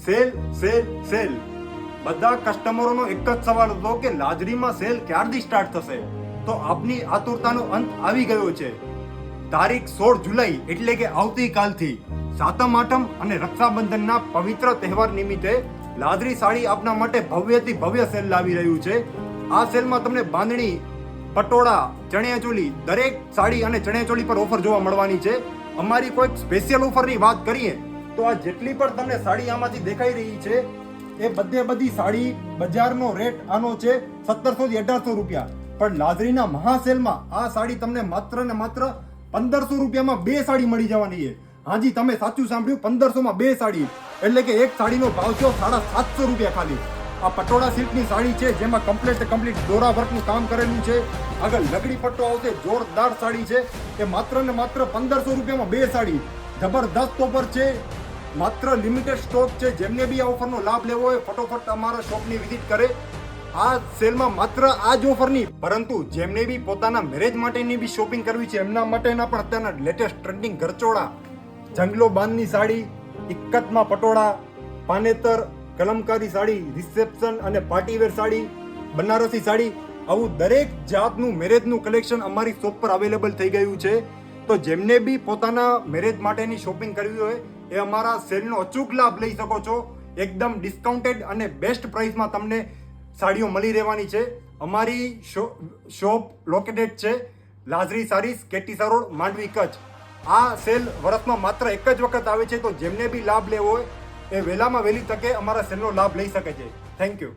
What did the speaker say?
Sale sale sale બધા કસ્ટમરોનો એક જ સવાલ હતો કે લાજરીમાં સેલ ક્યારથી સ્ટાર્ટ થશે, તો આપની આતુરતાનો અંત આવી ગયો છે। તારીખ 16 જુલાઈ એટલે કે આવતીકાલથી સાતમ આઠમ અને રક્ષાબંધનના પવિત્ર તહેવાર નિમિત્તે લાજરી સાડી આપના માટે ભવ્યથી ભવ્ય સેલ લાવી રહ્યું છે। આ સેલમાં તમને બાંધણી, પટોળા, ચણિયાચોલી દરેક સાડી અને ચણિયાચોલી પર ઓફર જોવા મળવાની છે। અમારી કોઈ સ્પેશિયલ ઓફરની વાત કરીએ તો આ જેટલી પણ તમને સાડી આમાંથી દેખાઈ રહી છે એ બધી સાડી બજારનો રેટ આનો છે 1700 થી 1800 રૂપિયા, પણ લાજરીના મહાસેલમાં આ સાડી તમને માત્ર ને માત્ર 1500 રૂપિયામાં બે સાડી મળી જવાની છે। હાજી, તમે સાચું સાંભળ્યું, 1500 માં બે સાડી, એટલે કે એક સાડીનો ભાવ છે 750 રૂપિયા ખાલી। આ પટોળા સિલ્કની સાડી છે જેમાં કમ્પ્લીટ દોરા વર્કનું કામ કરેલું છે। આગળ લગડી પટ્ટો આવશે, જોરદાર સાડી છે કે માત્ર ને માત્ર 1500 રૂપિયામાં બે સાડી, જબરદસ્ત ઓફર છે, માત્ર લિમિટેડ સ્ટોક છે। જેમને બી આ ઓફરનો લાભ લેવો હોય ફટોફટ અમારા શોપની વિઝિટ કરે। આ સેલમાં માત્ર આ જ ઓફર નહીં, પરંતુ જેમને બી પોતાના મેરેજ માટેની બી શોપિંગ કરવી છે એમના માટેના પણ અત્યારના લેટેસ્ટ ટ્રેન્ડિંગ ગરચોળા, જંગલો બાંધની સાડી, ઇક્કતમાં પટોળા, પાનેતર, કલમકારી સાડી, રિસેપ્શન અને પાર્ટીવેર સાડી, બનારસી સાડી, આવું દરેક જાતનું મેરેજનું કલેક્શન અમારી શોપ પર અવેલેબલ થઈ ગયું છે। તો જેમને બી પોતાના મેરેજ માટેની શોપિંગ કરવી હોય એ અમારા સેલનો અચૂક લાભ લઈ શકો છો। એકદમ ડિસ્કાઉન્ટેડ અને બેસ્ટ પ્રાઇસમાં તમને સાડીઓ મળી રહેવાની છે। અમારી શોપ લોકેટેડ છે લાજરી સારીસ, કેટીસા રોડ, માંડવી, કચ્છ। આ સેલ વર્ષમાં માત્ર એક જ વખત આવે છે, તો જેમને બી લાભ લેવો હોય એ વહેલામાં વહેલી તકે અમારા સેલનો લાભ લઈ શકે છે। Thank you.